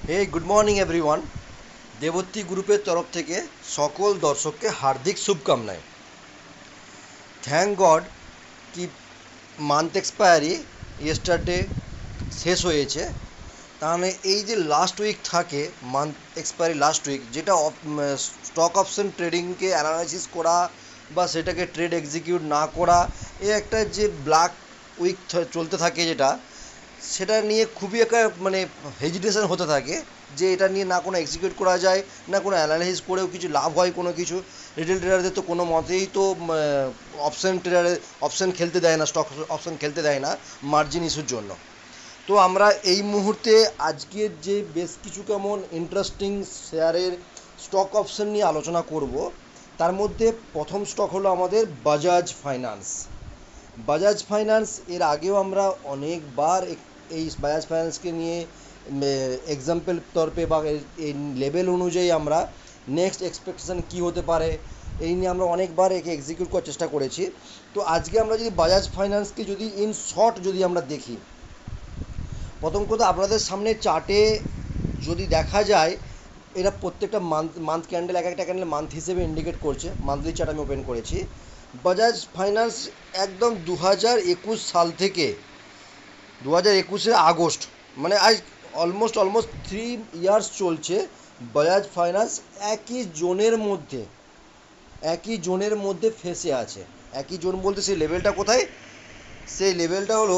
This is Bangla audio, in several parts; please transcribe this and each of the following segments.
হে গুড মর্নিং এভরিওয়ান। দেবত্রী গ্রুপের তরফ থেকে সকল দর্শককে হার্দিক শুভকামনায়। থ্যাংক গড কি মান্থ এক্সপায়ারি ইয়েস্টারডে শেষ হয়েছে। তাহলে এই যে লাস্ট উইক থাকে, মান্থ এক্সপায়ারি লাস্ট উইক, যেটা স্টক অপশন ট্রেডিংকে অ্যানালাইসিস করা বা সেটাকে ট্রেড এক্সিকিউট না করা, এ একটা যে ব্ল্যাক উইক চলতে থাকে, যেটা সেটা নিয়ে খুবই একটা হেজিটেশন হতে থাকে যে এটা নিয়ে না কোনো এক্সিকিউট করা যায়, না কোনো অ্যানালাইসিস করেও কিছু লাভ হয় কোনো কিছু। রিটেল ট্রেডারদের তো কোনো মতেই তো অপশন ট্রেডারে অপশন খেলতে দেয় না, স্টক অপশন খেলতে দেয় না মার্জিন ইস্যুর জন্য। তো আমরা এই মুহূর্তে আজকের যে বেশ কিছু কেমন ইন্টারেস্টিং শেয়ারের স্টক অপশন নিয়ে আলোচনা করব। তার মধ্যে প্রথম স্টক হলো আমাদের বাজাজ ফাইন্যান্স। বাজাজ ফাইন্যান্স এর আগেও আমরা অনেকবার এই বাজাজ ফাইন্যান্সকে নিয়ে এক্সাম্পল তরফে বা এই লেভেল অনুযায়ী আমরা নেক্সট এক্সপেকটেশন কী হতে পারে এই নিয়ে আমরা অনেকবার একে এক্সিকিউট করার চেষ্টা করেছি। তো আজকে আমরা যদি বাজাজ ফাইন্যান্সকে যদি ইন শর্ট যদি আমরা দেখি, প্রথম কথা আপনাদের সামনে চার্টে যদি দেখা যায়, এরা প্রত্যেকটা মান্থ ক্যান্ডেল এক একটা ক্যান্ডেল মান্থ হিসেবে ইন্ডিকেট করছে। মান্থলি চার্ট আমি ওপেন করেছি। বাজাজ ফাইন্যান্স একদম 2021 সাল থেকে 2021 আগস্ট, মানে আজ অলমোস্ট 3 ইয়ার্স চলছে। বাজাজ ফাইন্যান্স একই জোনের মধ্যে ফেসে আছে। একই জোন বলতে সেই লেভেলটা কোথায়? সেই লেভেলটা হলো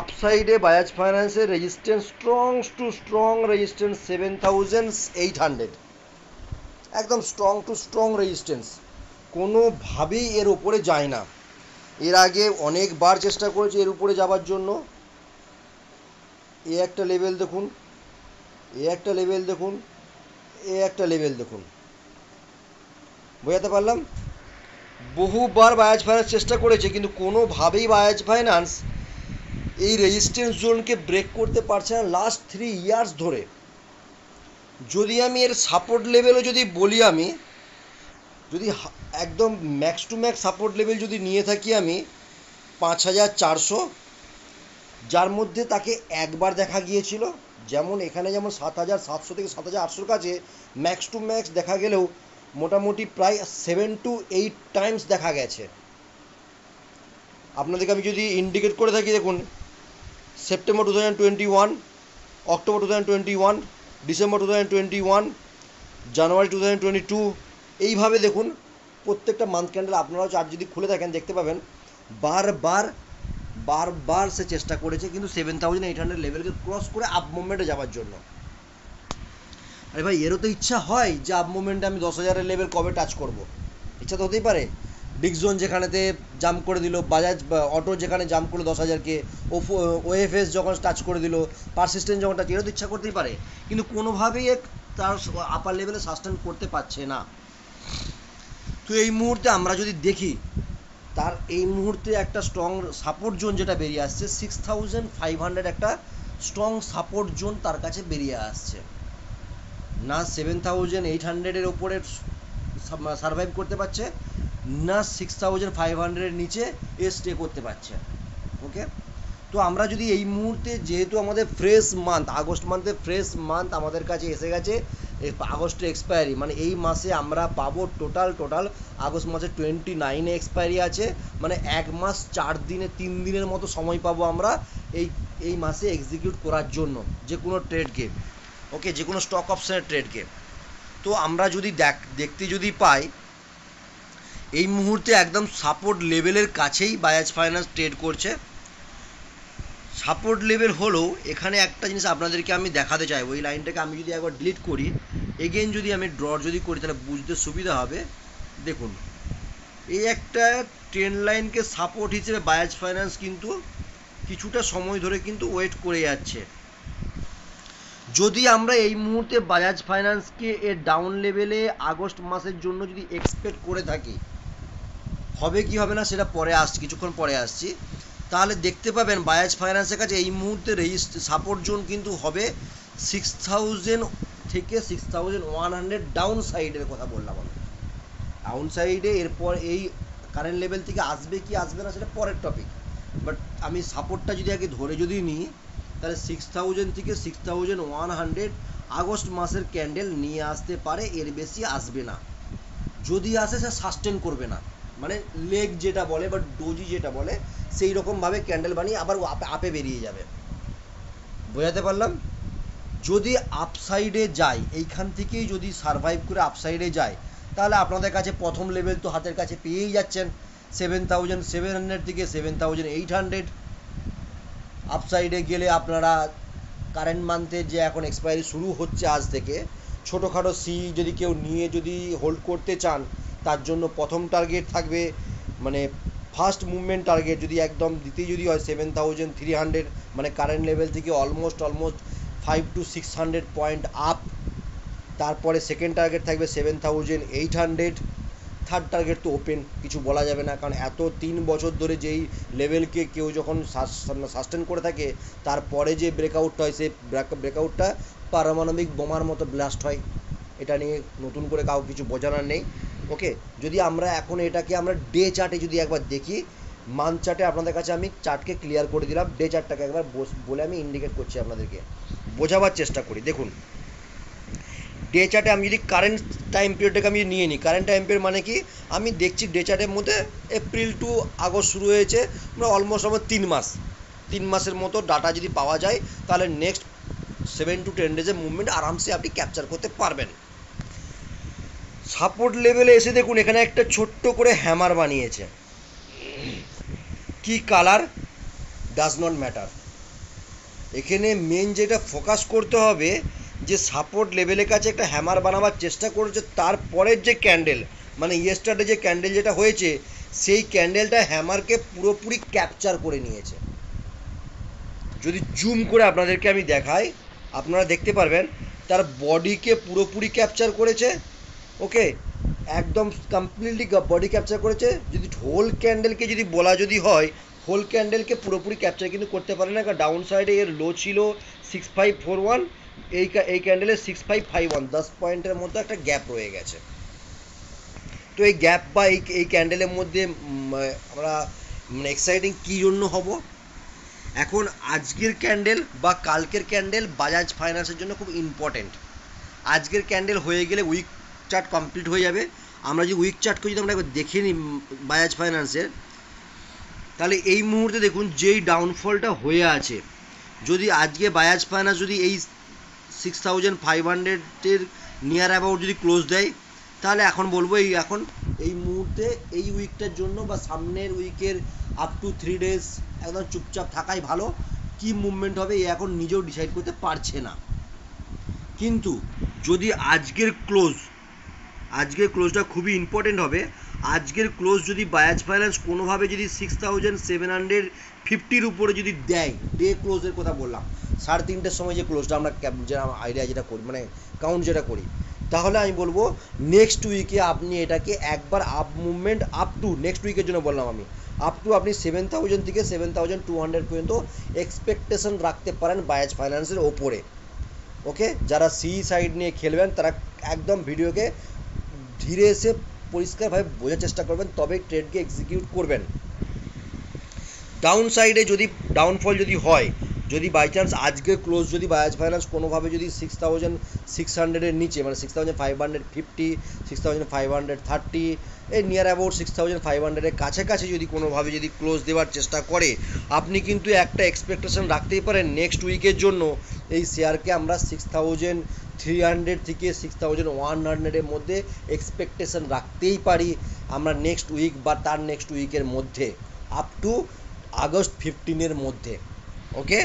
আপসাইডে বাজাজ ফাইন্যান্সের রেজিস্ট্যান্স, স্ট্রং রেজিস্ট্যান্স 7800, একদম স্ট্রং টু স্ট্রং রেজিস্ট্যান্স, কোনোভাবেই এর ওপরে যায় না। এর আগে অনেকবার চেষ্টা করেছে এর উপরে যাবার জন্য। এ একটা লেভেল দেখুন, এ একটা লেভেল দেখুন, এ একটা লেভেল দেখুন, বোঝাতে পারলাম? বহুবার বাজাজ ফাইন্যান্স চেষ্টা করেছে, কিন্তু কোনোভাবেই বাজাজ ফাইন্যান্স এই রেজিস্ট্যান্স জোনকে ব্রেক করতে পারছে না লাস্ট 3 ইয়ার্স ধরে। যদি আমি এর সাপোর্ট লেভেলও যদি বলি, আমি যদি একদম max to max support level যদি নিয়ে থাকি আমি 5400, যার মধ্যে তাকে একবার দেখা গিয়েছিল, যেমন এখানে যেমন 7700 থেকে 7800 কাছে ম্যাক্স টু ম্যাক্স দেখা গেলেও মোটামুটি প্রায় 7 to 8 টাইমস দেখা গেছে। আপনাদেরকে আমি যদি ইন্ডিকেট করে থাকি, দেখুন সেপ্টেম্বর 2021, অক্টোবর 2021, ডিসেম্বর 2021, জানুয়ারি 2022, এইভাবে দেখুন প্রত্যেকটা মান্থ ক্যান্ডেল আপনারাও চার্ট যদি খুলে থাকেন দেখতে পাবেন বারবার সে চেষ্টা করেছে, কিন্তু 7800 লেভেলকে ক্রস করে আপ মুভমেন্টে যাওয়ার জন্য। আরে ভাই, এরও তো ইচ্ছা হয় যে আপ মুভমেন্টে আমি 10,000-এর লেভেল কবে টাচ করব। ইচ্ছা তো হতেই পারে। বিগ জোন যেখানেতে জাম্প করে দিল, বাজাজ অটো যেখানে জাম্প করলো 10,000-কে, ওএফএস যখন টাচ করে দিল, পারসিস্টেন্ট যখন টাচ, এরও তো ইচ্ছা করতেই পারে, কিন্তু কোনোভাবেই তার আপার লেভেলে সাস্টেন করতে পারছে না। তো এই মুহূর্তে আমরা যদি দেখি, তার এই মুহূর্তে একটা স্ট্রং সাপোর্ট জোন যেটা বেরিয়ে আসছে, 6500 একটা স্ট্রং সাপোর্ট জোন তার কাছে বেরিয়ে আসছে। না 7800-এর ওপরে সার্ভাইভ করতে পারছে, না 6500-এর নিচে স্টে করতে পারছে। ওকে, তো আমরা যদি এই মুহূর্তে, যেহেতু আমাদের ফ্রেশ মান্থ, আগস্ট মান্থে ফ্রেশ মান্থ আমাদের কাছে এসে গেছে, আগস্টে এক্সপায়ারি, মানে এই মাসে আমরা পাবো টোটাল আগস্ট মাসে 29-এ এক্সপায়ারি আছে, মানে 1 মাস 4 দিনে 3 দিনের মতো সময় পাবো আমরা এই মাসে এক্সিকিউট করার জন্য যে কোনো ট্রেডকে। ওকে, যে কোনো স্টক অপশনের ট্রেডকে। তো আমরা যদি দেখতে যদি পাই, এই মুহূর্তে একদম সাপোর্ট লেভেলের কাছেই বাজাজ ফাইন্যান্স ট্রেড করছে। সাপোর্ট লেভেল হলো, এখানে একটা জিনিস আপনাদেরকে আমি দেখাতে চাইবো, এই লাইনটাকে আমি যদি একবার ডিলিট করি, এগেন যদি আমি ড্র যদি করি, তাহলে বুঝতে সুবিধা হবে। দেখুন, এই একটা ট্রেন্ড লাইনকে সাপোর্ট হিসেবে বাজাজ ফাইন্যান্স কিন্তু কিছুটা সময় ধরে কিন্তু ওয়েট করে যাচ্ছে। যদি আমরা এই মুহূর্তে বাজাজ ফাইন্যান্সকে এর ডাউন লেভেলে আগস্ট মাসের জন্য যদি এক্সপেক্ট করে থাকি, হবে কি হবে না সেটা পরে আসছি, কিছুক্ষণ পরে আসছি, তাহলে দেখতে পাবেন বাজাজ ফাইন্যান্সের কাছে এই মুহূর্তে সাপোর্ট জোন কিন্তু হবে 6000 থেকে 6100 ডাউন সাইডের কথা বললাম আমি। ডাউন সাইডে এরপর এই কারেন্ট লেভেল থেকে আসবে কি আসবে না সেটা পরের টপিক, বাট আমি সাপোর্টটা যদি আগে ধরে যদি নিই, তাহলে 6000 থেকে 6100 আগস্ট মাসের ক্যান্ডেল নিয়ে আসতে পারে, এর বেশি আসবে না। যদি আসে সে সাস্টেন করবে না, মানে লেগ যেটা বলে বা ডোজি যেটা বলে সেই রকমভাবে ক্যান্ডেল বানিয়ে আবার আপে বেরিয়ে যাবে। বোঝাতে পারলাম? যদি আপসাইডে যায়, এইখান থেকেই যদি সারভাইভ করে আপসাইডে যায়, তাহলে আপনাদের কাছে প্রথম লেভেল তো হাতের কাছে পেয়েই যাচ্ছেন, 7,700 থেকে 7,800। আপসাইডে গেলে আপনারা কারেন্ট মান্থে যে এখন এক্সপায়ারি শুরু হচ্ছে আজ থেকে, ছোটোখাটো সি যদি কেউ নিয়ে যদি হোল্ড করতে চান, তার জন্য প্রথম টার্গেট থাকবে, মানে ফার্স্ট মুভমেন্ট টার্গেট যদি একদম দিতেই যদি হয় 7,300, মানে কারেন্ট লেভেল থেকে অলমোস্ট 500 to 600 পয়েন্ট আপ। তারপরে সেকেন্ড টার্গেট থাকবে 7,800। থার্ড টার্গেট তো ওপেন, কিছু বলা যাবে না, কারণ এত 3 বছর ধরে যেই লেভেলকে কেউ যখন সাস্টেন করে থাকে, তারপরে যে ব্রেকআউটটা হয় সেই ব্রেকআউটটা পারমাণবিক বোমার মতো ব্লাস্ট হয়। এটা নিয়ে নতুন করে কাউ কিছু বোঝানোর নেই। ওকে, যদি আমরা এখন এটাকে আমরা ডে চার্টে যদি একবার দেখি, মান্থ চার্টে আপনাদের কাছে আমি চার্টকে ক্লিয়ার করে দিলাম, ডে চার্টটাকে একবার বলে আমি ইন্ডিকেট করছি আপনাদেরকে, বোঝাবার চেষ্টা করি। দেখুন, ডে চার্টে আমি যদি কারেন্ট টাইম পিরিয়ডটাকে আমি নিয়ে নিই, কারেন্ট টাইম পিরিয়ড মানে কি, আমি দেখছি ডে চার্টের মধ্যে এপ্রিল টু আগস্ট শুরু হয়েছে, মানে অলমোস্ট আমার 3 মাসের মতো ডাটা যদি পাওয়া যায়, তাহলে নেক্সট 7 to 10 ডেজের মুভমেন্ট আরামসে আপনি ক্যাপচার করতে পারবেন। সাপোর্ট লেভেলে এসে দেখুন, এখানে একটা ছোট্ট করে হ্যামার বানিয়েছে। কি কালার ডাজ নট ম্যাটার, এখানে মেন যেটা ফোকাস করতে হবে, যে সাপোর্ট লেভেলের কাছে একটা হ্যামার বানাবার চেষ্টা করেছে, তারপরের যে ক্যান্ডেল, মানে ইয়েস্টারডে যে ক্যান্ডেল যেটা হয়েছে, সেই ক্যান্ডেলটা হ্যামারকে পুরোপুরি ক্যাপচার করে নিয়েছে। যদি জুম করে আপনাদেরকে আমি দেখাই, আপনারা দেখতে পারবেন তার বডিকে পুরোপুরি ক্যাপচার করেছে। ওকে, একদম কমপ্লিটলি বডি ক্যাপচার করেছে। যদি হোল ক্যান্ডেলকে যদি বলা যদি হয়, হোল ক্যান্ডেলকে পুরোপুরি ক্যাপচার কিন্তু করতে পারে না, কারণ ডাউন সাইডে এর লো ছিল 6541, এই ক্যান্ডেলের 6551, 10 পয়েন্টের মধ্যে একটা গ্যাপ রয়ে গেছে। তো এই গ্যাপ বা এই ক্যান্ডেলের মধ্যে আমরা মানে এক্সাইটিং কী জন্য হব, এখন আজকের ক্যান্ডেল বা কালকের ক্যান্ডেল বাজাজ ফাইন্যান্সের জন্য খুব ইম্পর্টেন্ট। আজকের ক্যান্ডেল হয়ে গেলে উইক চার্ট কমপ্লিট হয়ে যাবে। আমরা যদি উইক চার্টকে যদি আমরা একবার দেখে নিই বাজাজ ফাইন্যান্সের, তাহলে এই মুহূর্তে দেখুন যেই ডাউনফলটা হয়ে আছে, যদি আজকে বাজাজ ফাইন্যান্স যদি এই 6,500-এর নিয়ার অ্যাবাউট যদি ক্লোজ দেয়, তাহলে এখন বলবো এই মুহূর্তে এই উইকটার জন্য বা সামনের উইকের আপ টু 3 ডেজ একদম চুপচাপ থাকাই ভালো। কি মুভমেন্ট হবে এ এখন নিজেও ডিসাইড করতে পারছে না। কিন্তু যদি আজকের ক্লোজটা খুবই ইম্পর্টেন্ট হবে। আজকের ক্লোজ যদি বাজাজ ফাইন্যান্স কোনোভাবে যদি 6,750-র উপরে যদি দেয়, ডে ক্লোজের কথা বললাম, 3:30-র সময় যে ক্লোজটা আমরা আইডিয়া যেটা করি, মানে কাউন্ট যেটা করি, তাহলে আমি বলবো নেক্সট উইকে আপনি এটাকে একবার up movement up to, next উইকের জন্য বললাম আমি, আপ টু আপনি 7,000 থেকে 7,200 পর্যন্ত এক্সপেকটেশন রাখতে পারেন বাজাজ ফাইন্যান্সের ওপরে। ওকে, যারা সি সাইড নিয়ে খেলবেন তারা একদম ভিডিওকে ধীরে এসে পরিষ্কারভাবে বোঝার চেষ্টা করবেন, তবেই ট্রেডকে এক্সিকিউট করবেন। ডাউন সাইডে যদি ডাউনফল যদি হয়, যদি বাই চান্স আজকের ক্লোজ যদি বাজাজ ফাইন্যান্স কোনোভাবে যদি 6,600-এর নিচে, মানে 6,550, 6,530, এই নিয়ার অ্যাবাউট 6,500-এর কাছাকাছি যদি কোনোভাবে যদি ক্লোজ দেওয়ার চেষ্টা করে, আপনি কিন্তু একটা এক্সপেকটেশন রাখতেই পারেন নেক্সট উইকের জন্য এই শেয়ারকে আমরা 6,300 থেকে 6,100-এর মধ্যে এক্সপেকটেশন রাখতেই পারি আমরা নেক্সট উইক বা তার নেক্সট উইকের মধ্যে, আপ টু আগস্ট 15-এর মধ্যে। ওকে,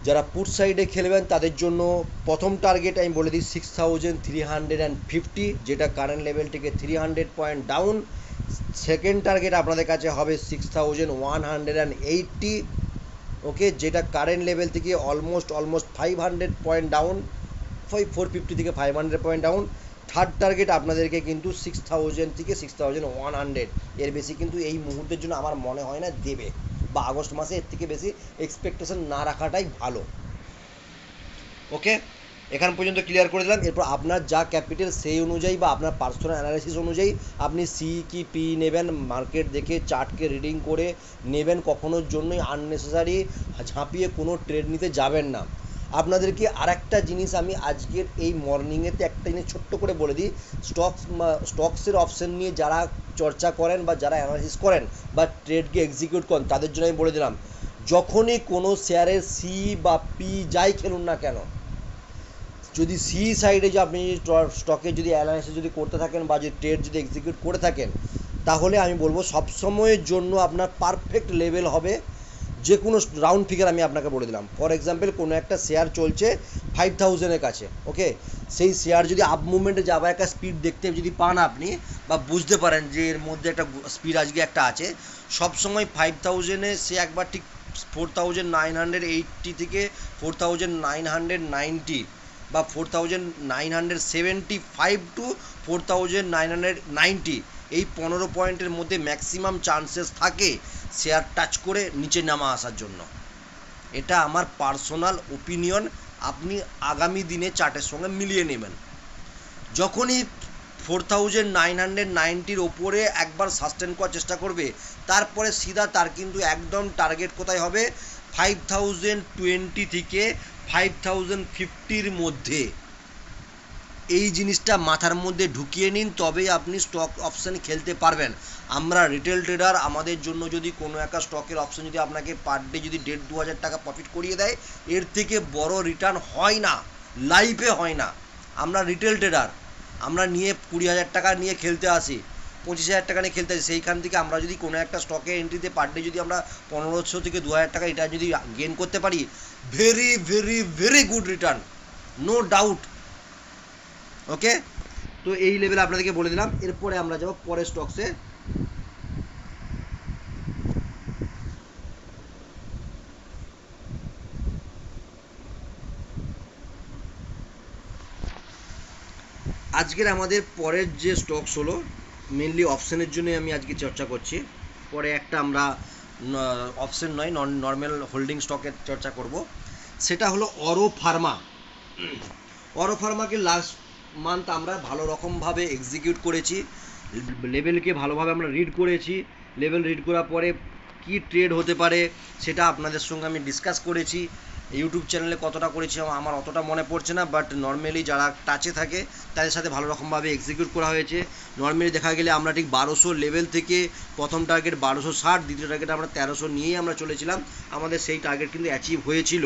যারা পুট সাইডে খেলবেন তাদের জন্য প্রথম টার্গেট আমি বলে দিই 6,350, যেটা কারেন্ট লেভেল থেকে 300 পয়েন্ট ডাউন। সেকেন্ড টার্গেট আপনাদের কাছে হবে 6,180, ওকে, যেটা কারেন্ট লেভেল থেকে অলমোস্ট 500 পয়েন্ট ডাউন, 450 থেকে 500 পয়েন্ট ডাউন। থার্ড টার্গেট আপনাদেরকে কিন্তু 6,000 থেকে 6,100, এর বেশি কিন্তু এই মুহূর্তের জন্য আমার মনে হয় না দেবে, বা আগস্ট মাসে এর থেকে বেশি এক্সপেকটেশন না রাখাটাই ভালো। ওকে, এখান পর্যন্ত ক্লিয়ার করে দিলাম। এরপর আপনার যা ক্যাপিটাল সেই অনুযায়ী বা আপনার পার্সোনাল অ্যানালাইসিস অনুযায়ী আপনি সি কি পি নেবেন, মার্কেট দেখে চার্টকে রিডিং করে নেবেন। কখনোর জন্যই আননেসেসারি ঝাঁপিয়ে কোনো ট্রেড নিতে যাবেন না। আপনাদেরকে আরেকটা জিনিস আমি আজকের এই মর্নিংয়েতে একটা জিনিস ছোট্ট করে বলে দিই। স্টকসের অপশন নিয়ে যারা চর্চা করেন বা যারা অ্যানালিসিস করেন বা ট্রেডকে এক্সিকিউট করেন, তাদের জন্য আমি বলে দিলাম, যখনই কোনো শেয়ারের সি বা পি যাই খেলুন না কেন, যদি সি সাইডে যে আপনি স্টকে যদি অ্যানালাইসিস যদি করতে থাকেন বা যদি ট্রেড যদি এক্সিকিউট করে থাকেন, তাহলে আমি বলবো সবসময়ের জন্য আপনার পারফেক্ট লেভেল হবে যে কোনো রাউন্ড ফিগার। আমি আপনাকে বলে দিলাম, ফর এক্সাম্পল কোনো একটা শেয়ার চলছে 5000-এর কাছে, ওকে, সেই শেয়ার যদি আপ মুভমেন্টে যাওয়ার একটা স্পিড দেখতে যদি পান আপনি বা বুঝতে পারেন যে এর মধ্যে একটা স্পিড আজকে একটা আছে, সবসময় 5000-এ সে একবার ঠিক 4980 থেকে 4990 বা 4975 টু 4990, এই 15 পয়েন্টের মধ্যে ম্যাক্সিমাম চান্সেস থাকে শেয়ার টাচ করে নিচে নামা আসার জন্য। এটা আমার পার্সোনাল ওপিনিয়ন, আপনি আগামী দিনে চার্টের সঙ্গে মিলিয়ে নেবেন। যখনই 4990-র ওপরে একবার সাস্টেন করার চেষ্টা করবে, তারপরে সিধা তার কিন্তু একদম টার্গেট কোথায় হবে, 5020 থেকে 5050-র মধ্যে। এই জিনিসটা মাথার মধ্যে ঢুকিয়ে নিন, তবেই আপনি স্টক অপশান খেলতে পারবেন। আমরা রিটেল ট্রেডার, আমাদের জন্য যদি কোনো একটা স্টকের অপশান যদি আপনাকে পার ডে যদি 1500 টাকা প্রফিট করিয়ে দেয়, এর থেকে বড় রিটার্ন হয় না, লাইফে হয় না। আমরা রিটেল ট্রেডার, আমরা নিয়ে 20,000 টাকা নিয়ে খেলতে আসি, 25,000 টাকা নিয়ে খেলতে আসি। সেইখান থেকে আমরা যদি কোনো একটা স্টকে এন্ট্রিতে পার ডে যদি আমরা 1500 থেকে 2000 টাকা এটা যদি গেন করতে পারি, very very very good return, no doubt. Okay, তো এই লেভেলে আপনাদেরকে বলে দিলাম। এরপরে আমরা যাব পরের স্টকসে। আজকের আমাদের পরের যে স্টকস হলো, মেনলি অপশনের জন্য আমি আজকে চর্চা করছি। পরে একটা আমরা অপশন নয় নর্মাল হোল্ডিং স্টকের চর্চা করব, সেটা হলো অরো ফার্মা। অরো ফার্মাকে লাস্ট মান্থ আমরা ভালো রকমভাবে এক্সিকিউট করেছি, লেভেলকে ভালোভাবে আমরা রিড করেছি। লেভেল রিড করার পরে কি ট্রেড হতে পারে সেটা আপনাদের সঙ্গে আমি ডিসকাস করেছি। ইউটিউব চ্যানেলে কতটা করেছি আমার অতটা মনে পড়ছে না, বাট নর্মালি যারা টাচে থাকে তাদের সাথে ভালো রকমভাবে এক্সিকিউট করা হয়েছে। নর্মালি দেখা গেলে আমরা ঠিক 1200 লেভেল থেকে প্রথম টার্গেট 1260, দ্বিতীয় টার্গেট আমরা 1300 নিয়েই আমরা চলেছিলাম, আমাদের সেই টার্গেট কিন্তু অ্যাচিভ হয়েছিল।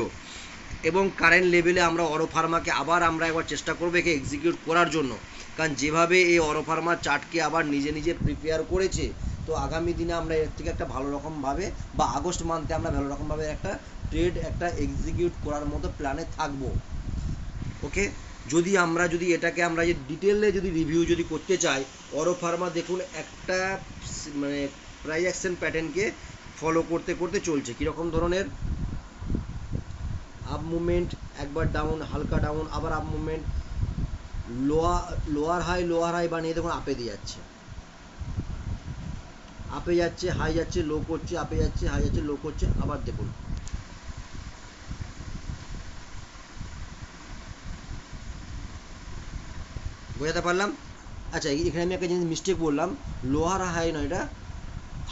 এবং কারেন্ট লেভেলে আমরা অরো ফার্মাকে আবার আমরা একবার চেষ্টা করবো একে এক্সিকিউট করার জন্য, কারণ যেভাবে এই অরো ফার্মার চার্টকে আবার নিজে নিজে প্রিপেয়ার করেছে, তো আগামী দিনে আমরা এর থেকে একটা ভালো রকমভাবে বা আগস্ট মান্থে আমরা ভালো রকমভাবে একটা ট্রেড একটা এক্সিকিউট করার মতো প্ল্যানে থাকবো। ওকে, যদি এটাকে আমরা যে ডিটেলে যদি রিভিউ যদি করতে চাই, অরো ফার্মা দেখুন একটা মানে প্রাইস অ্যাকশন প্যাটার্নকে ফলো করতে করতে চলছে। কীরকম ধরনের আপ মুভমেন্ট, একবার ডাউন, হালকা ডাউন, আবার আপ মুভমেন্ট, লোয়ার হাই বানিয়ে দেখুন আপে দিয়ে যাচ্ছে, আপে যাচ্ছে, হাই যাচ্ছে, লো করছে, আপে যাচ্ছে, হাই যাচ্ছে, লো করছে, আবার দেখুন। বোঝাতে পারলাম? আচ্ছা, এখানে আমি একটা জিনিস মিস্টেক বললাম, লোয়ার হাই নয়, এটা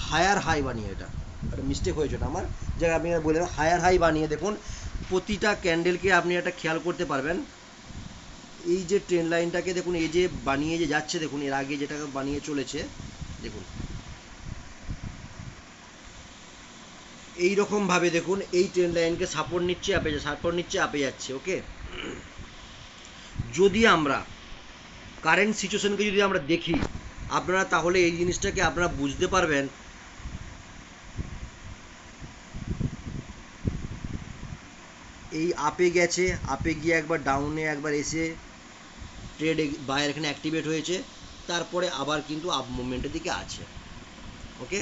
হায়ার হাই বানিয়ে, এটা মিস্টেক হয়েছে এটা আমার, যে আপনি বললেন হায়ার হাই বানিয়ে দেখুন। প্রতিটা ক্যান্ডেলকে আপনি একটা খেয়াল করতে পারবেন, এই যে ট্রেন লাইনটাকে দেখুন, এই যে বানিয়ে যে যাচ্ছে দেখুন, এর আগে যেটাকে বানিয়ে চলেছে দেখুন, এই রকম ভাবে দেখুন এই ট্রেন লাইনকে সাপোর্ট নিচ্ছে, আপে সাপোর্ট নিচ্ছে, আপে যাচ্ছে। ওকে, যদি আমরা কারেন্ট সিচুয়েশনকে যদি আমরা দেখি আপনারা, তাহলে এই জিনিসটাকে আপনারা বুঝতে পারবেন। এই আপে গেছে, আপে গিয়ে একবার ডাউনে একবার এসে ট্রেড বায়ার এখানে অ্যাক্টিভেট হয়েছে, তারপরে আবার কিন্তু আপ মুভমেন্টের দিকে আছে। ওকে,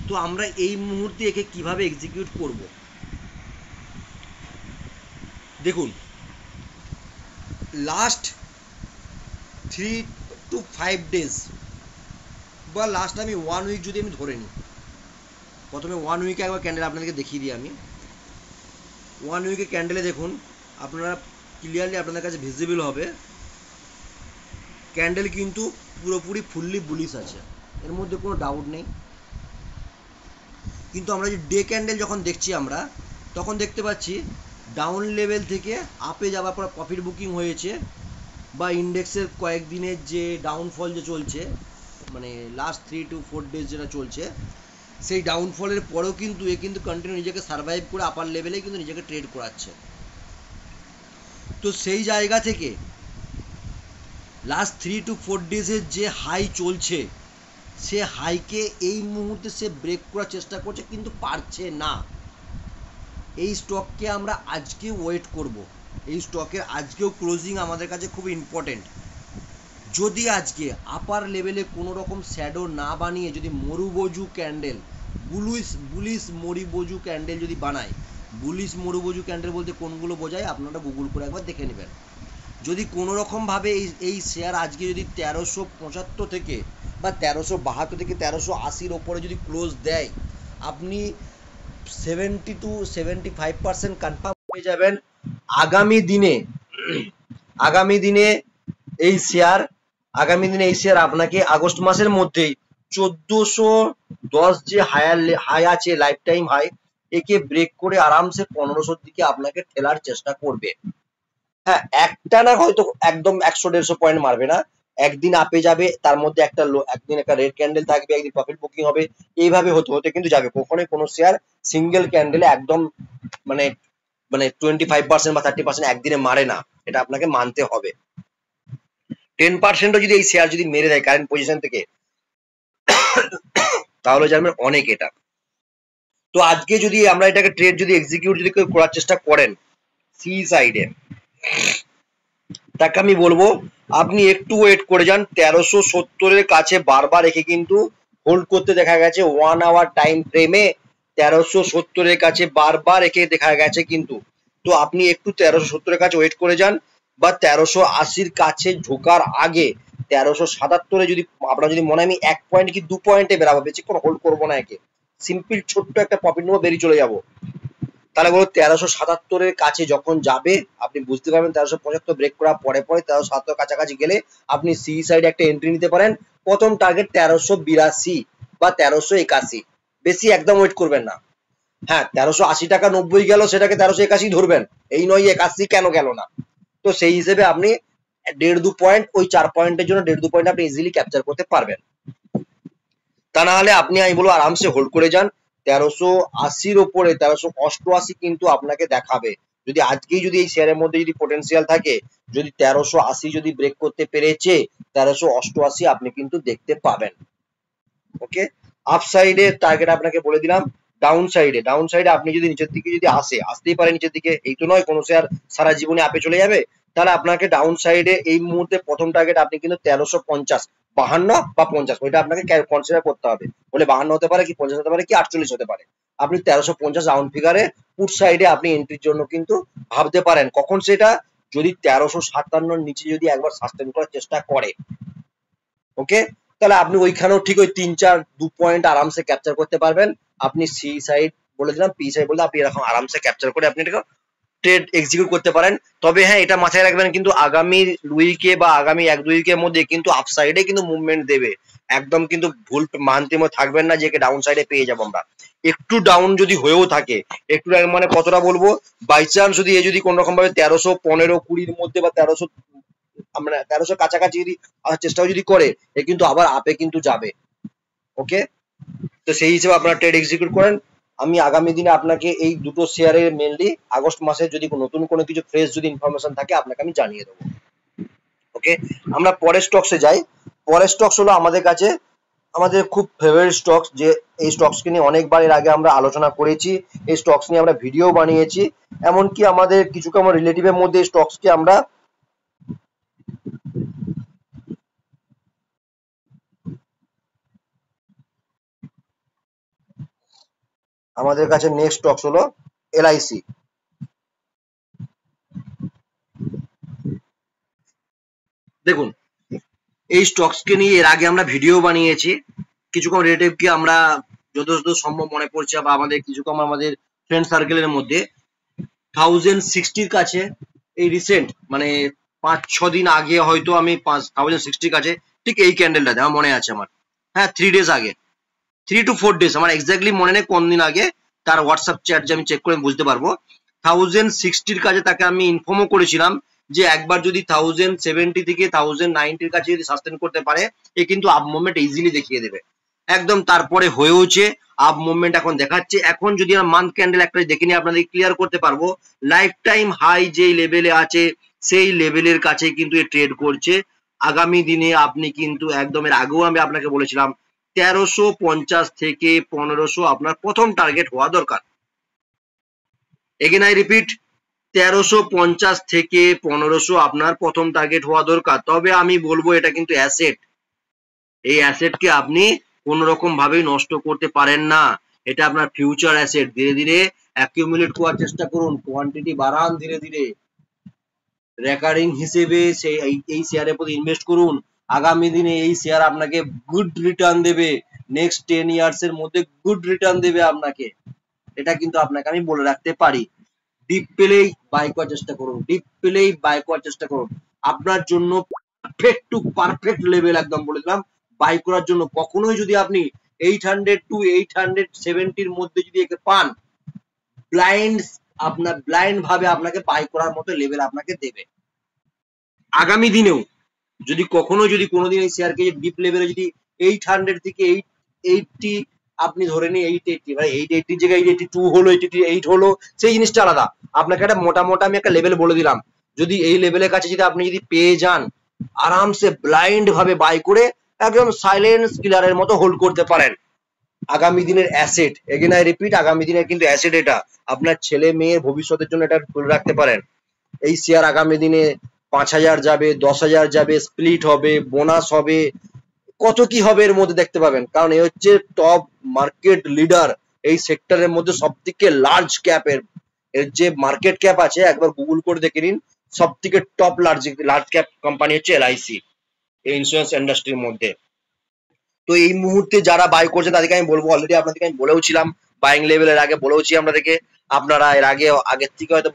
তো আমরা এই মুহূর্তে একে কিভাবে এক্সিকিউট করব দেখুন, লাস্ট 3 to 5 days বা লাস্ট আমি 1 উইক যদি আমি ধরে নিই, প্রথমে 1 উইকে একবার ক্যান্ডেল আপনাদেরকে দেখিয়ে দিই আমি। 1 উইকে ক্যান্ডেলে দেখুন, আপনারা ক্লিয়ারলি আপনাদের কাছে ভিজিবল হবে, ক্যান্ডেল কিন্তু পুরোপুরি ফুললি বুলিশ আছে, এর মধ্যে কোনো ডাউট নেই। কিন্তু আমরা যে ডে ক্যান্ডেল যখন দেখছি আমরা, তখন দেখতে পাচ্ছি ডাউন লেভেল থেকে আপে যাওয়ার পর প্রফিট বুকিং হয়েছে, বা ইন্ডেক্সের কয়েকদিনের যে ডাউনফল যে চলছে, মানে লাস্ট 3 to 4 ডেজ যেটা চলছে, সেই ডাউনফলের পরেও কিন্তু এ কিন্তু কন্টিনিউ নিজেকে সার্ভাইভ করে আপার লেভেলে কিন্তু নিজেকে ট্রেড করাচ্ছে। তো সেই জায়গা থেকে লাস্ট 3 to 4 ডেজের যে হাই চলছে, সে হাইকে এই মুহূর্তে সে ব্রেক করার চেষ্টা করছে কিন্তু পারছে না। এই স্টককে আমরা আজকে ওয়েট করব, এই স্টকের আজকেও ক্লোজিং আমাদের কাছে খুব ইম্পর্টেন্ট। যদি আজকে আপার লেভেলে কোনো রকম শ্যাডো না বানিয়ে যদি মরুবজু ক্যান্ডেল, বুলিশ মরুবজু ক্যান্ডেল যদি বানায়, বুলিশ মরুবজু ক্যান্ডেল বলতে কোনগুলো বোঝায় আপনারা গুগল করে একবার দেখে নেবেন। যদি কোনো রকমভাবে এই শেয়ার আজকে যদি 1375 থেকে বা 1372 থেকে 1380-র ওপরে যদি ক্লোজ দেয়, আপনি 70 to 75% কনফার্ম হয়ে যাবেন আগামী দিনে এই শেয়ার আপনাকে আগস্ট মাসের মধ্যেই 1410 যে হাই আছে, লাইফ টাইম হাই, একে ব্রেক করে আরামসে 1500-র দিকে আপনাকে ঠেলার চেষ্টা করবে। হ্যাঁ, একটা না হয়তো একদম 100-150 পয়েন্ট মারবে না, একদিন আপে যাবে, তার মধ্যে একদিন একটা রেড ক্যান্ডেল থাকবে, একদিন প্রফিট বুকিং হবে, এইভাবে হতে হতে কিন্তু যাবে। কখনোই কোনো শেয়ার সিঙ্গেল ক্যান্ডেলে একদম মানে 25% বা 30% একদিনে মারে না, এটা আপনাকে মানতে হবে। 10%ও যদি এই শেয়ার যদি মেরে দেয় কারেন্ট পজিশন থেকে, তাহলে জানবেন অনেক এটা। তো আজকে যদি আমরা এটাকে ট্রেড যদি এক্সিকিউট যদি করার চেষ্টা করেন সি সাইডে, তাকে আমি বলবো আপনি একটু ওয়েট করে যান। 1370-এর কাছে বারবার রেখে কিন্তু হোল্ড করতে দেখা গেছে 1 আওয়ার টাইম ফ্রেমে, 1370-এর কাছে বারবার রেখে দেখা গেছে কিন্তু। তো আপনি একটু 1370-এর কাছে ওয়েট করে যান, বা 1380-র কাছে ঢোকার আগে 1377-এ যদি আপনার যদি মনে হয় আমি 1 পয়েন্ট কি 2 পয়েন্টে বেরাবো, বেশিক্ষণ হোল্ড করবো না, একে সিম্পল ছোট্ট একটা প্রফিট নেবো, বেরিয়ে চলে যাবো, তাহলে বলো 1377-এর কাছে যখন যাবে আপনি বুঝতে পারবেন 1375 ব্রেক করার পরে 1377 কাছাকাছি গেলে আপনি সি সাইডে একটা এন্ট্রি নিতে পারেন। প্রথম টার্গেট 1382 বা 1381, বেশি একদম ওয়েট করবেন না। হ্যাঁ, 1380 টাকা 90 গেল, সেটাকে 1381 ধরবেন, এই নয় 81 কেন গেল না। তো সেই হিসেবে আপনি 1.5-2 পয়েন্ট, ওই 4 পয়েন্টের জন্য 1.5-2 পয়েন্ট আপনি ইজিলি ক্যাপচার করতে পারবেন। তা না হলে আপনি আমি বলবো আরামসে হোল্ড করে যান। 1380-র ওপরে 1388 কিন্তু আপনাকে দেখাবে। যদি আজকেই যদি এই শেয়ারের মধ্যে যদি পটেনশিয়াল থাকে, যদি 1380 যদি ব্রেক করতে পেরেছে, 1388 আপনি কিন্তু দেখতে পাবেন। ওকে, আপ সাইডে টার্গেট আপনাকে বলে দিলাম। ডাউন সাইডে আপনি যদি নিচের দিকে যদি আসতেই পারে নিচের দিকে, এই তো নয় কোনো শেয়ার সারা জীবনে আপে চলে যাবে, তাহলে আপনাকে ডাউন সাইডে এই মুহূর্তে প্রথম টার্গেট আপনি কিন্তু 1350, 52 বা 50, ওইটা আপনাকে কনসিডার করতে হবে। বলে 52 হতে পারে কি 50 হতে পারে কি 48 হতে পারে, আপনি 1350 রাউন্ড ফিগারে পুট সাইডে আপনি এন্ট্রির জন্য কিন্তু ভাবতে পারেন। কখন সেটা, যদি 1357-র নিচে যদি একবার সাস্টেন করার চেষ্টা করে, ওকে, তাহলে আপনি ওইখানেও ঠিক ওই 3-4-2 পয়েন্ট আরামসে ক্যাপচার করতে পারবেন। আপনি সি সাইড বলে দিলাম, পি সাইড বলে আপনি এরকম আরামসে ক্যাপচার করে আপনি এটাকে ট্রেড এক্সিকিউট করতে পারেন। তবে হ্যাঁ, এটা মাথায় রাখবেন কিন্তু আগামী উইকে বা আগামী 1-2 উইকের মধ্যে কিন্তু আপ সাইডে কিন্তু মুভমেন্ট দেবে। একদম কিন্তু ভুল মানতে থাকবেন না যে ডাউন সাইডে পেয়ে যাবো আমরা। একটু ডাউন যদি হয়েও থাকে, একটু মানে কতটা বলবো, বাই চান্স যদি যদি কোন রকম ভাবে 1315-20-র মধ্যে বা 1300 আমরা 1300 কাছাকাছি যদি আসার চেষ্টাও যদি করে, এ কিন্তু আবার আপে কিন্তু যাবে। ওকে, তো সেই হিসেবে আপনারা ট্রেড এক্সিকিউট করেন। আমি আগামী দিনে আপনাকে এই দুটো শেয়ারের মেনলি আগস্ট মাসে যদি নতুন কোনো কিছু ফ্রেশ যদি ইনফরমেশন থাকে আপনাকে আমি জানিয়ে দেবো। ওকে, আমরা পরের স্টকসে যাই। পরের স্টকস হলো আমাদের কাছে আমাদের খুব ফেভারিট স্টকস, যে এই স্টকসকে নিয়ে অনেকবার এর আগে আমরা আলোচনা করেছি, এই স্টকস নিয়ে আমরা ভিডিও বানিয়েছি, এমনকি আমাদের কিছু আমার রিলেটিভের মধ্যে এই স্টকসকে আমরা আমাদের কাছে নেক্সট স্টকস হলো এলআইসি। দেখুন, এই স্টকসকে নিয়ে এর আগে আমরা ভিডিও বানিয়েছি, কিছু কম রিলেটিভকে আমরা যতটা সম্ভব মনে পড়ছে বা আমাদের কিছু কম আমাদের ফ্রেন্ড সার্কেলের মধ্যে 1060-র কাছে এই রিসেন্ট মানে 5-6 দিন আগে হয়তো আমি 1060-র কাছে ঠিক এই ক্যান্ডেলটাতে আমার মনে আছে আমার, হ্যাঁ 3 ডেজ আগে, 3 to 4 ডেজ, আমার এক্স্যাক্টলি মনে নেই কোন দিন আগে, তার হোয়াটসঅ্যাপ চ্যাট যে আমি চেক করে বুঝতে পারবো। 1060 কাছে তাকে আমি ইনফর্মও করেছিলাম যে একবার যদি 1070 থেকে 1090 কাছে যদি সাস্টেন করতে পারে এ কিন্তু আপ মুভমেন্ট ইজিলি দেখিয়ে দেবে একদম। তারপরে হয়েওছে আপ মুভমেন্ট এখন দেখাচ্ছে। এখন যদি আমরা মান্থ ক্যান্ডেল একটা দেখে নিয়ে আপনাদের ক্লিয়ার করতে পারবো, লাইফ টাইম হাই যে লেভেলে আছে সেই লেভেলের কাছে কিন্তু এ ট্রেড করছে। আগামী দিনে আপনি কিন্তু একদম, এর আগেও আমি আপনাকে বলেছিলাম 1350 থেকে 1500 আপনার প্রথম টার্গেট হওয়া দরকার। এগেন আই রিপিট, 1350 থেকে 1500 আপনার প্রথম টার্গেট হওয়া দরকার। তবে আমি বলবো এটা কিন্তু অ্যাসেট, এই অ্যাসেটকে আপনি কোন রকম ভাবেই নষ্ট করতে পারেন না। এটা আপনার ফিউচার অ্যাসেট। ধীরে ধীরে অ্যাকিউমুলেট করার চেষ্টা করুন, কোয়ান্টিটি বাড়ান ধীরে ধীরে, রেকারিং হিসেবে সেই এই শেয়ারের প্রতি ইনভেস্ট করুন। আগামী দিনে এই শেয়ার আপনাকে গুড রিটার্ন দেবে, নেক্সট 10 ইয়ার্স এর মধ্যে গুড রিটার্ন দেবে আপনাকে, এটা কিন্তু আপনাকে আমি বলে রাখতে পারি। ডিপ পেলেই বাই করার চেষ্টা করুন, ডিপ পেলেই বাই করার চেষ্টা করুন। আপনার জন্য পারফেক্ট টু পারফেক্ট লেভেল একদম বলে দিলাম বাই করার জন্য। কখনোই যদি আপনি 800 টু 870 এর মধ্যে যদি একে পান, ব্লাইন্ড ভাবে আপনাকে বাই করার মতো লেভেল আপনাকে দেবে। আগামী দিনেও যদি কখনো যদি কোনোদিন এই শেয়ারকে ডিপ লেভেলে যদি 800 থেকে 880 আপনি ধরে নিন 880, ভাই 880 জায়গায় 882 হলো, 888 হলো, সেই জিনিসটা আলাদা। আপনাকে একটা মোটা আমি একটা লেভেল বলে দিলাম, যদি এই লেভেলের কাছে যদি আপনি যদি পেয়ে যান, আরামসে ব্লাইন্ড ভাবে বাই করে একদম সাইলেন্স কিলারের মতো হোল্ড করতে পারেন। আগামী দিনের অ্যাসেট, এগেন আই রিপিট, আগামী দিনের কিন্তু অ্যাসেট এটা। আপনার ছেলে মেয়ের ভবিষ্যতের জন্য এটা তুলে রাখতে পারেন। এই শেয়ার আগামী দিনে 5000 যাবে, 10,000 যাবে, স্প্লিট হবে, বোনাস হবে, কত কি হবে এর মধ্যে দেখতে পাবেন। কারণ এ হচ্ছে টপ মার্কেট লিডার এই সেক্টরের মধ্যে, সব থেকে লার্জ ক্যাপের এর যে মার্কেট ক্যাপ আছে একবার গুগল করে দেখে নিন, সব থেকে টপ লার্জ ক্যাপ কোম্পানি হচ্ছে এলআইসি এই ইন্স্যুরেন্স ইন্ডাস্ট্রির মধ্যে। তো এই মুহূর্তে যারা বাই করছে তাদেরকে আমি বলবো, অলরেডি আপনাদেরকে আমি বলেও ছিলাম বাইং লেভেলের আগে বলেওছি আপনাদেরকে, আপনারা এর আগের থেকে হয়তো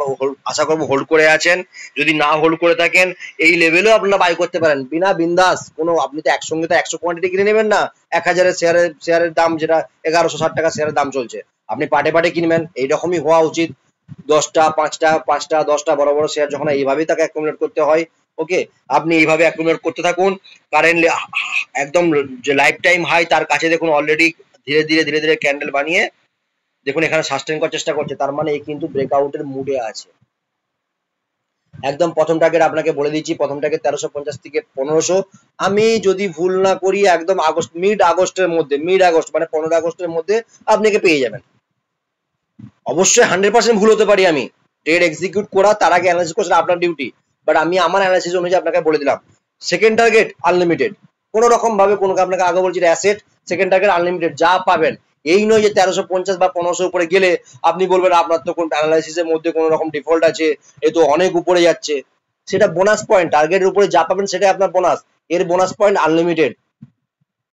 আশা করবো হোল্ড করে আছেন। যদি না হোল্ড করে থাকেন এই লেভেলেও আপনারা বাই করতে পারেন বিনা বিন্দাস। কোনো আপনি তো একসঙ্গে তো 100 কোয়ান্টিটি কিনে নেবেন না। 1000 শেয়ারের দাম যেটা 1160 টাকা শেয়ারের দাম চলছে, আপনি পাটে কিনবেন। এইরকমই হওয়া উচিত। 10টা 5টা 10টা বড় বড় শেয়ার যখন এইভাবেই তাকে অ্যাকুমুলেট করতে হয়, ওকে, আপনি এইভাবে অ্যাকুমুলেট করতে থাকুন। কারেন্টলি একদম যে লাইফ টাইম হাই তার কাছে দেখুন অলরেডি ধীরে ধীরে ক্যান্ডেল বানিয়ে দেখুন এখানে সাস্টেন করার চেষ্টা করছে, তার মানে এই কিন্তু ব্রেকআউটের মুডে আছে। একদম প্রথম টার্গেট আপনাকে বলে দিচ্ছি, প্রথম টার্গেট 1350 থেকে 1500। আমি যদি ভুল না করি একদম মিড আগস্টের মধ্যে, মানে 15 আগস্টের মধ্যে আপনাকে পেয়ে যাবেন। অবশ্যই 100% ভুল হতে পারি আমি, ট্রেড এক্সিকিউট করা তার আগে অ্যানালাইসিস করা আপনার ডিউটি, বাট আমি আমার অ্যানালাইসিস অনুযায়ী আপনাকে বলে দিলাম। সেকেন্ড টার্গেট আনলিমিটেড, কোন রকম ভাবে কোনো, আপনাকে আগে বলছি অ্যাসেট, সেকেন্ড টার্গেট আনলিমিটেড, যা পাবেন। এই নয় যে 1350 বা 1500 উপরে গেলে আপনি বলবেন আপনার তো কোন অ্যানালাইসিসের মধ্যে কোনো রকম ডিফল্ট আছে, এ তো অনেক উপরে যাচ্ছে। সেটা বোনাস পয়েন্ট, টার্গেটের উপরে যা পাবেন সেটাই আপনার বোনাস, এর বোনাস পয়েন্ট আনলিমিটেড।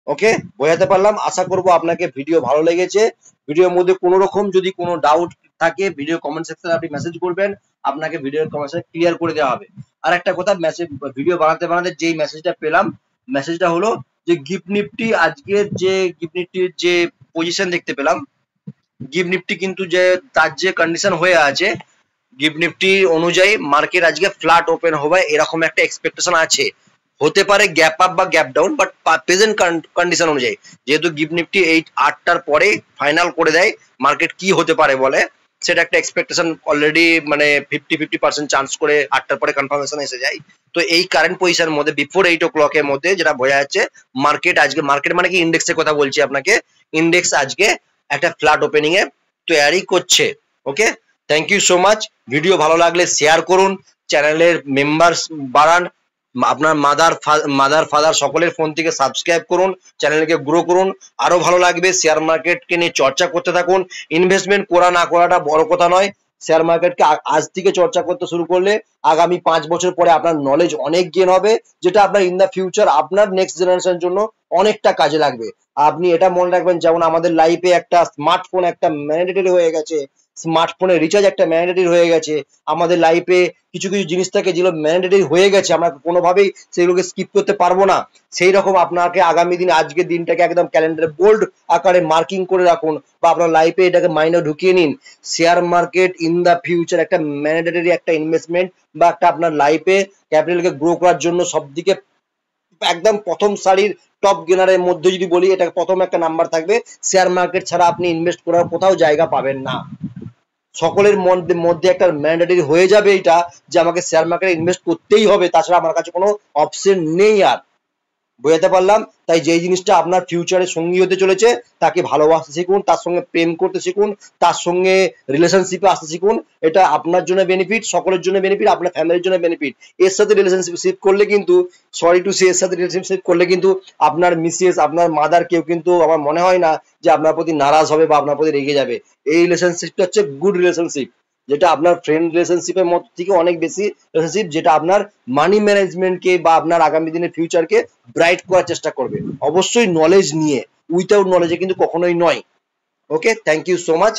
ওকে, বোঝাতে পারলাম? আশা করবো আপনাকে ভিডিও ভালো লেগেছে। ভিডিওর মধ্যে কোনো রকম যদি কোনো ডাউট থাকে ভিডিও কমেন্ট সেকশনে আপনি মেসেজ করবেন, আপনাকে ভিডিওর কমেন্ট সেকশনে ক্লিয়ার করে দেওয়া হবে। আর একটা কথা, ভিডিও বানাতে যেই মেসেজটা পেলাম, মেসেজটা হলো যে গিফট নিফটি আজকের যে গিফট নিফটির যে পজিশন দেখতে পেলাম, গিফট নিফটি কিন্তু যে তার যে কন্ডিশন হয়ে আছে গিফট নিফটি অনুযায়ী মার্কেট আজকে ফ্ল্যাট ওপেন হবে এরকম একটা এক্সপেকটেশন আছে। হতে পারে গ্যাপ আপ বা gap down, but present condition অনুযায়ী যেহেতু গিফট নিফটি এই 8টার পরে ফাইনাল করে দেয় মার্কেট কি হতে পারে বলে, সেটা একটা এক্সপেকটেশন অলরেডি মানে 50% চান্স করে 8টার পরে কনফার্মেশন এসে যায়। তো এই কারেন্ট পজিশনের মধ্যে বিফোর 8 o'clock এর মধ্যে যেটা বোঝা যাচ্ছে মার্কেট আজকে, মার্কেট মানে কি ইন্ডেক্সের কথা বলছি আপনাকে, ইন্ডেক্স আজকে একটা ফ্ল্যাট ওপেনিং এ তৈরি করছে। Okay, thank you so much. Video ভালো লাগলে শেয়ার করুন, চ্যানেলের মেম্বার্স বাড়ান, আপনার মাদার ফাদার সকলের ফোন থেকে সাবস্ক্রাইব করুন, চ্যানেলকে গ্রো করুন। আরো ভালো লাগবে, শেয়ার মার্কেটকে নিয়ে চর্চা করতে থাকুন। ইনভেস্টমেন্ট করা না করাটা বড় কথা নয়, শেয়ার মার্কেটকে আজ থেকে চর্চা করতে শুরু করলে আগামী 5 বছর পরে আপনার নলেজ অনেক গেইন হবে, যেটা আপনার ইন দা ফিউচার আপনার নেক্সট জেনারেশনের জন্য অনেকটা কাজে লাগবে। আপনি এটা মনে রাখবেন, যেমন আমাদের লাইফে একটা স্মার্টফোন একটা ম্যান্ডেটরি হয়ে গেছে, স্মার্টফোনের রিচার্জ একটা ম্যান্ডেটরি হয়ে গেছে, আমাদের লাইফে কিছু কিছু জিনিস থাকে যেগুলো ম্যান্ডেটরি হয়ে গেছে, আমরা কোনোভাবেই সেগুলোকে স্কিপ করতে পারবো না। সেই রকম আপনাকে আগামী দিনে আজকের দিনটাকে একদম ক্যালেন্ডারে বোল্ড আকারে মার্কিং করে রাখুন বা আপনার লাইফে এটাকে মাইন্ডে ঢুকিয়ে নিন। Share market in the future একটা ম্যান্ডেটরি একটা ইনভেস্টমেন্ট বা একটা আপনার লাইফে ক্যাপিটালকে গ্রো করার জন্য সবদিকে একদম প্রথম সারির টপ গেনারের মধ্যে যদি বলি, এটা প্রথম একটা নাম্বার থাকবে। শেয়ার মার্কেট ছাড়া আপনি ইনভেস্ট করার কোথাও জায়গা পাবেন না। সকলের মধ্যে একটা ম্যান্ডেটরি হয়ে যাবে এটা যে আমাকে শেয়ার মার্কেটে ইনভেস্ট করতেই হবে, তাছাড়া আমার কাছে কোনো অপশন নেই। আর বোঝাতে পারলাম? তাই যেই জিনিসটা আপনার ফিউচারে সঙ্গী হতে চলেছে তাকে ভালোবাসতে শিখুন, তার সঙ্গে প্রেম করতে শিখুন, তার সঙ্গে রিলেশনশিপে আসতে শিখুন। এটা আপনার জন্য বেনিফিট, সকলের জন্য বেনিফিট, আপনার ফ্যামিলির জন্য বেনিফিট। এর সাথে রিলেশনশিপ করলে কিন্তু, সরি টু সে, এর সাথে রিলেশনশিপ করলে কিন্তু আপনার মিসেস, আপনার মাদার কেউ কিন্তু আমার মনে হয় না যে আপনার প্রতি নারাজ হবে বা আপনার প্রতি রেগে যাবে। এই রিলেশনশিপটা হচ্ছে গুড রিলেশনশিপ, যেটা আপনার ফ্রেন্ড রিলেশনশিপের মধ্যে থেকে অনেক বেশি রিলেশনশিপ, যেটা আপনার মানি ম্যানেজমেন্টকে বা আপনার আগামী দিনের ফিউচারকে ব্রাইট করার চেষ্টা করবে, অবশ্যই নলেজ নিয়ে। উইথাউট নলেজে কিন্তু কখনোই নয়। ওকে, থ্যাংক ইউ সো মাচ।